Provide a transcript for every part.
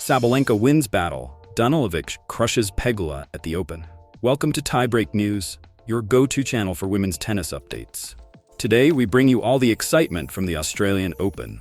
Sabalenka wins battle. Danilovic crushes Pegula at the Open. Welcome to Tiebreak News, your go-to channel for women's tennis updates. Today, we bring you all the excitement from the Australian Open.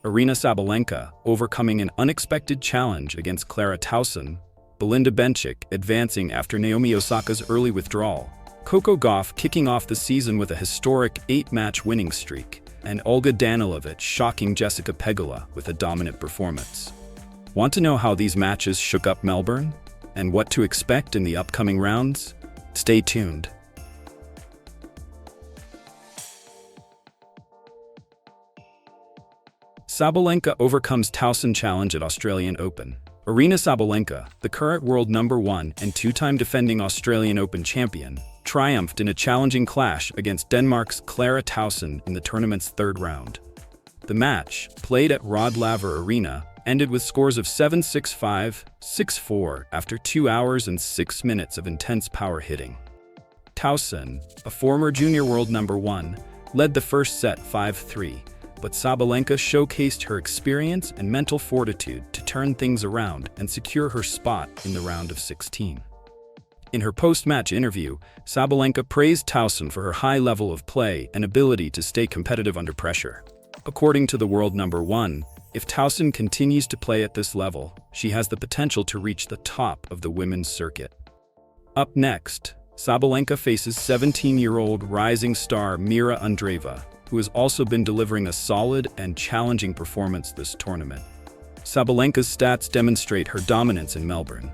Aryna Sabalenka overcoming an unexpected challenge against Clara Tauson. Belinda Bencic advancing after Naomi Osaka's early withdrawal. Coco Gauff kicking off the season with a historic 8-match winning streak. And Olga Danilovic shocking Jessica Pegula with a dominant performance. Want to know how these matches shook up Melbourne? And what to expect in the upcoming rounds? Stay tuned. Sabalenka overcomes Tauson challenge at Australian Open. Aryna Sabalenka, the current world #1 and two-time defending Australian Open champion, triumphed in a challenging clash against Denmark's Clara Tauson in the tournament's third round. The match, played at Rod Laver Arena, ended with scores of 7-6-5, 6-4 after 2 hours and 6 minutes of intense power hitting. Tauson, a former junior world #1, led the first set 5-3, but Sabalenka showcased her experience and mental fortitude to turn things around and secure her spot in the round of 16. In her post-match interview, Sabalenka praised Tauson for her high level of play and ability to stay competitive under pressure. According to the world #1, if Tauson continues to play at this level, she has the potential to reach the top of the women's circuit. Up next, Sabalenka faces 17-year-old rising star Mira Andreeva, who has also been delivering a solid and challenging performance this tournament. Sabalenka's stats demonstrate her dominance in Melbourne.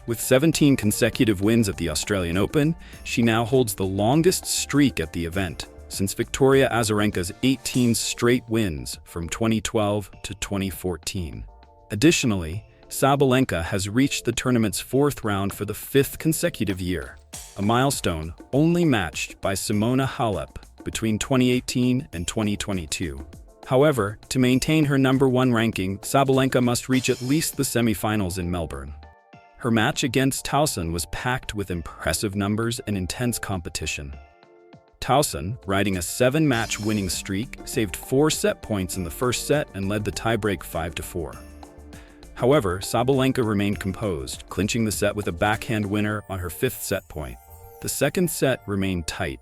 With 17 consecutive wins at the Australian Open, she now holds the longest streak at the event since Victoria Azarenka's 18 straight wins from 2012 to 2014. Additionally, Sabalenka has reached the tournament's fourth round for the 5th consecutive year, a milestone only matched by Simona Halep between 2018 and 2022. However, to maintain her #1 ranking, Sabalenka must reach at least the semifinals in Melbourne. Her match against Tauson was packed with impressive numbers and intense competition. Tauson, riding a 7-match winning streak, saved 4 set points in the first set and led the tiebreak 5-4. However, Sabalenka remained composed, clinching the set with a backhand winner on her 5th set point. The second set remained tight,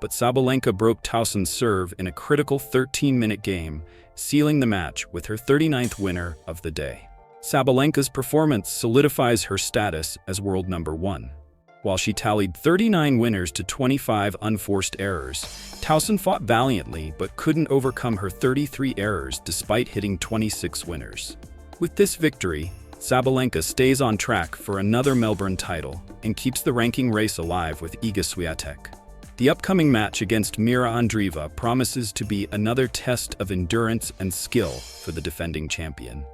but Sabalenka broke Tauson's serve in a critical 13-minute game, sealing the match with her 39th winner of the day. Sabalenka's performance solidifies her status as world #1. While she tallied 39 winners to 25 unforced errors, Tauson fought valiantly but couldn't overcome her 33 errors despite hitting 26 winners. With this victory, Sabalenka stays on track for another Melbourne title and keeps the ranking race alive with Iga Swiatek. The upcoming match against Mira Andreeva promises to be another test of endurance and skill for the defending champion.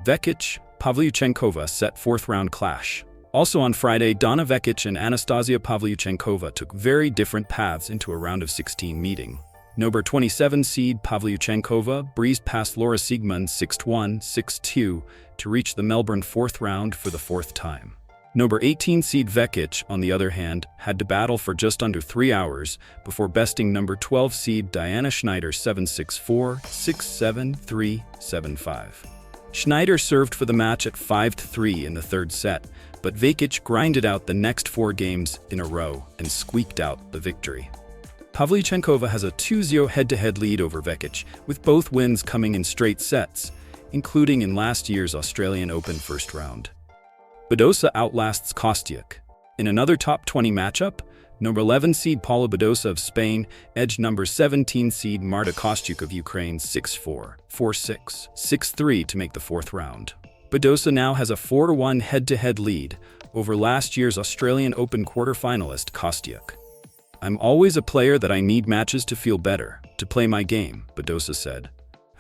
Vekic-Pavlyuchenkova set 4th-round clash. Also on Friday, Donna Vekic and Anastasia Pavlyuchenkova took very different paths into a round of 16 meeting. Number 27 seed Pavlyuchenkova breezed past Laura Siegemund 6-1, 6-2 to reach the Melbourne 4th round for the 4th time. Number 18 seed Vekic, on the other hand, had to battle for just under 3 hours before besting number 12 seed Diana Schneider 7-6-4, 6-7, 3, 7-5. Schneider served for the match at 5-3 in the third set, but Vekic grinded out the next 4 games in a row and squeaked out the victory. Pavlyuchenkova has a 2-0 head-to-head lead over Vekic, with both wins coming in straight sets, including in last year's Australian Open first round. Badosa outlasts Kostyuk. In another top 20 matchup, number 11 seed Paula Badosa of Spain edged number 17 seed Marta Kostyuk of Ukraine 6-4, 4-6, 6-3 to make the 4th round. Badosa now has a 4-1 head-to-head lead over last year's Australian Open quarter-finalist Kostyuk. "I'm always a player that I need matches to feel better, to play my game," Badosa said.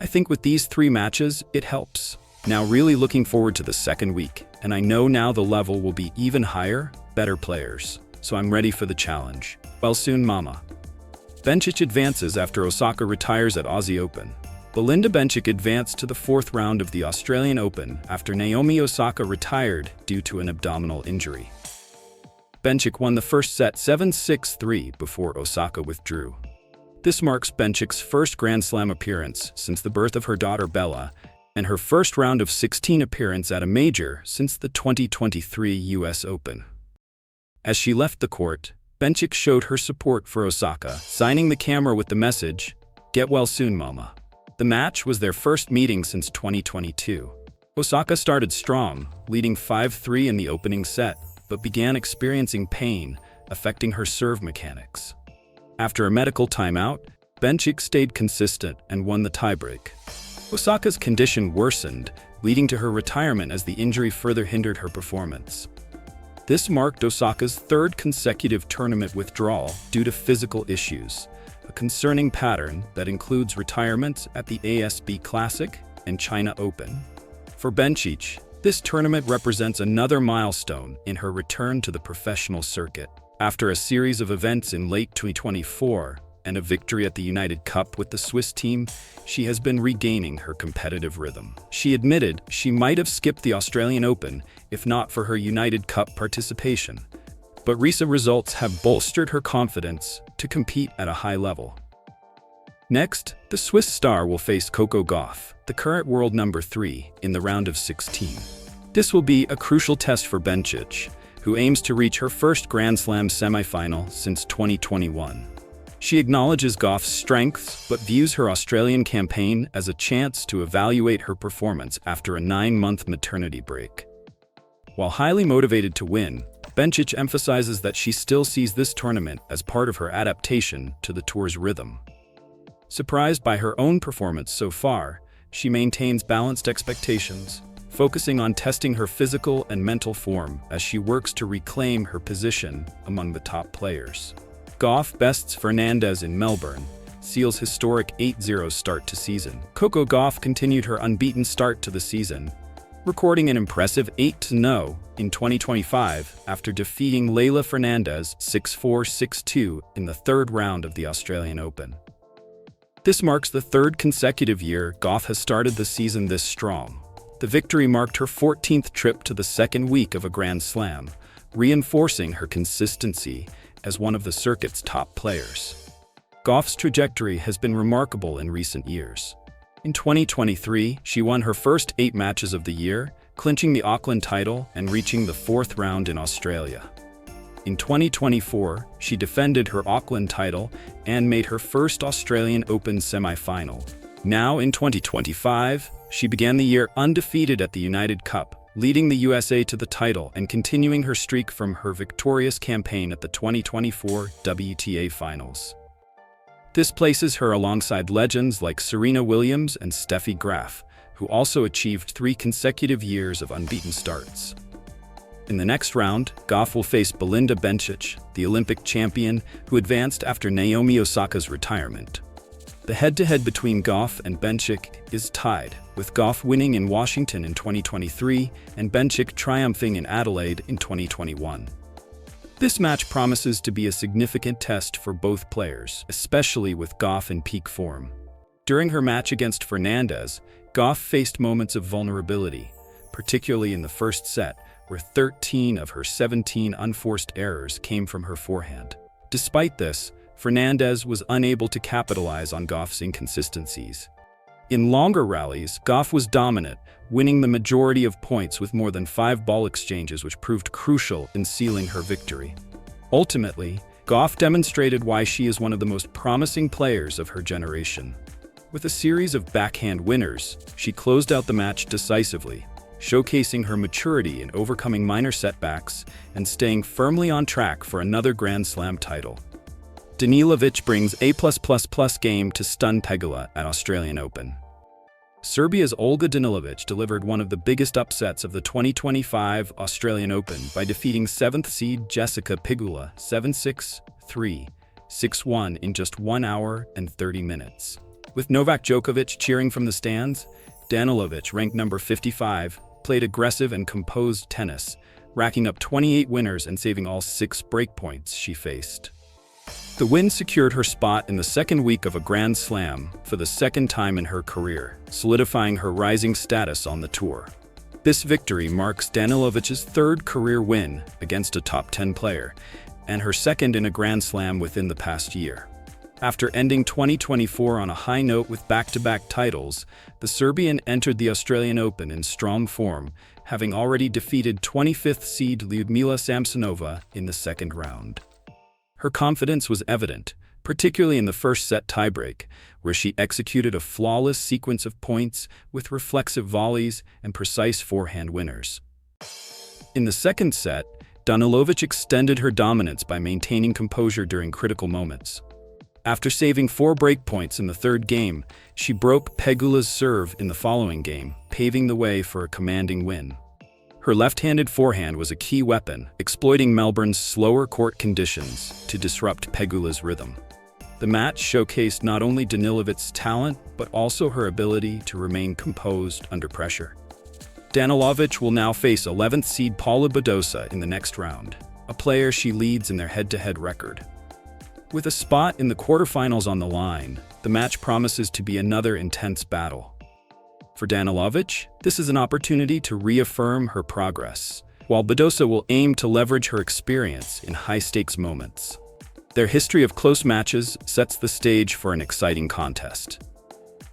"I think with these 3 matches, it helps. Now really looking forward to the second week, and I know now the level will be even higher, better players. So I'm ready for the challenge. Well soon, mama." Bencic advances after Osaka retires at Aussie Open. Belinda Bencic advanced to the 4th round of the Australian Open after Naomi Osaka retired due to an abdominal injury. Bencic won the first set 7-6-3 before Osaka withdrew. This marks Bencic's first Grand Slam appearance since the birth of her daughter Bella and her first round of 16 appearance at a major since the 2023 US Open. As she left the court, Bencic showed her support for Osaka, signing the camera with the message, "Get well soon, mama." The match was their first meeting since 2022. Osaka started strong, leading 5-3 in the opening set, but began experiencing pain, affecting her serve mechanics. After a medical timeout, Bencic stayed consistent and won the tiebreak. Osaka's condition worsened, leading to her retirement as the injury further hindered her performance. This marked Osaka's third consecutive tournament withdrawal due to physical issues, a concerning pattern that includes retirements at the ASB Classic and China Open. For Bencic, this tournament represents another milestone in her return to the professional circuit. After a series of events in late 2024 and a victory at the United Cup with the Swiss team, she has been regaining her competitive rhythm. She admitted she might have skipped the Australian Open if not for her United Cup participation, but recent results have bolstered her confidence to compete at a high level. Next, the Swiss star will face Coco Gauff, the current world number 3, in the round of 16. This will be a crucial test for Bencic, who aims to reach her first Grand Slam semifinal since 2021. She acknowledges Gauff's strengths, but views her Australian campaign as a chance to evaluate her performance after a 9-month maternity break. While highly motivated to win, Bencic emphasizes that she still sees this tournament as part of her adaptation to the tour's rhythm. Surprised by her own performance so far, she maintains balanced expectations, focusing on testing her physical and mental form as she works to reclaim her position among the top players. Gauff bests Fernandez in Melbourne, seals historic 8-0 start to season. Coco Gauff continued her unbeaten start to the season, recording an impressive 8-0 in 2025 after defeating Leylah Fernandez 6-4, 6-2 in the third round of the Australian Open. This marks the third consecutive year Gauff has started the season this strong. The victory marked her 14th trip to the second week of a Grand Slam, reinforcing her consistency as one of the circuit's top players. Gauff's trajectory has been remarkable in recent years. In 2023, she won her first 8 matches of the year, clinching the Auckland title and reaching the 4th round in Australia. In 2024, she defended her Auckland title and made her first Australian Open semi-final. Now in 2025, she began the year undefeated at the United Cup, leading the USA to the title and continuing her streak from her victorious campaign at the 2024 WTA Finals. This places her alongside legends like Serena Williams and Steffi Graf, who also achieved 3 consecutive years of unbeaten starts. In the next round, Gauff will face Belinda Bencic, the Olympic champion who advanced after Naomi Osaka's retirement. The head-to-head between Gauff and Bencic is tied, with Gauff winning in Washington in 2023 and Bencic triumphing in Adelaide in 2021. This match promises to be a significant test for both players, especially with Gauff in peak form. During her match against Fernandez, Gauff faced moments of vulnerability, particularly in the first set, where 13 of her 17 unforced errors came from her forehand. Despite this, Fernandez was unable to capitalize on Gauff's inconsistencies. In longer rallies, Gauff was dominant, winning the majority of points with more than 5 ball exchanges, which proved crucial in sealing her victory. Ultimately, Gauff demonstrated why she is one of the most promising players of her generation. With a series of backhand winners, she closed out the match decisively, showcasing her maturity in overcoming minor setbacks and staying firmly on track for another Grand Slam title. Danilovic brings A+++ game to stun Pegula at Australian Open. Serbia's Olga Danilovic delivered one of the biggest upsets of the 2025 Australian Open by defeating 7th seed Jessica Pegula 7-6, 3, 6-1 in just 1 hour and 30 minutes. With Novak Djokovic cheering from the stands, Danilovic, ranked number 55, played aggressive and composed tennis, racking up 28 winners and saving all 6 breakpoints she faced. The win secured her spot in the second week of a Grand Slam for the second time in her career, solidifying her rising status on the tour. This victory marks Danilovic's 3rd career win against a top 10 player, and her 2nd in a Grand Slam within the past year. After ending 2024 on a high note with back-to-back titles, the Serbian entered the Australian Open in strong form, having already defeated 25th seed Lyudmila Samsonova in the second round. Her confidence was evident, particularly in the first set tiebreak, where she executed a flawless sequence of points with reflexive volleys and precise forehand winners. In the second set, Danilovic extended her dominance by maintaining composure during critical moments. After saving 4 break points in the third game, she broke Pegula's serve in the following game, paving the way for a commanding win. Her left-handed forehand was a key weapon, exploiting Melbourne's slower court conditions to disrupt Pegula's rhythm. The match showcased not only Danilovic's talent, but also her ability to remain composed under pressure. Danilovic will now face 11th seed Paula Badosa in the next round, a player she leads in their head-to-head record. With a spot in the quarterfinals on the line, the match promises to be another intense battle. For Danilovic, this is an opportunity to reaffirm her progress, while Badosa will aim to leverage her experience in high-stakes moments. Their history of close matches sets the stage for an exciting contest.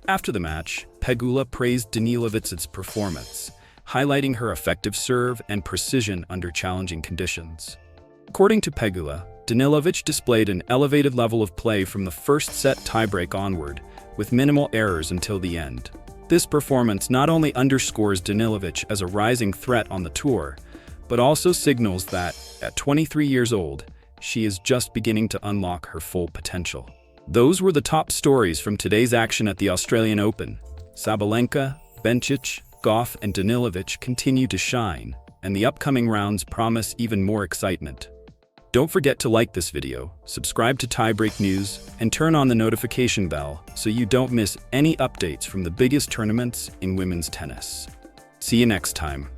After the match, Pegula praised Danilovic's performance, highlighting her effective serve and precision under challenging conditions. According to Pegula, Danilovic displayed an elevated level of play from the first set tiebreak onward, with minimal errors until the end. This performance not only underscores Danilovic as a rising threat on the tour, but also signals that, at 23 years old, she is just beginning to unlock her full potential. Those were the top stories from today's action at the Australian Open. Sabalenka, Bencic, Gauff, and Danilovic continue to shine, and the upcoming rounds promise even more excitement. Don't forget to like this video, subscribe to Tiebreak News, and turn on the notification bell so you don't miss any updates from the biggest tournaments in women's tennis. See you next time.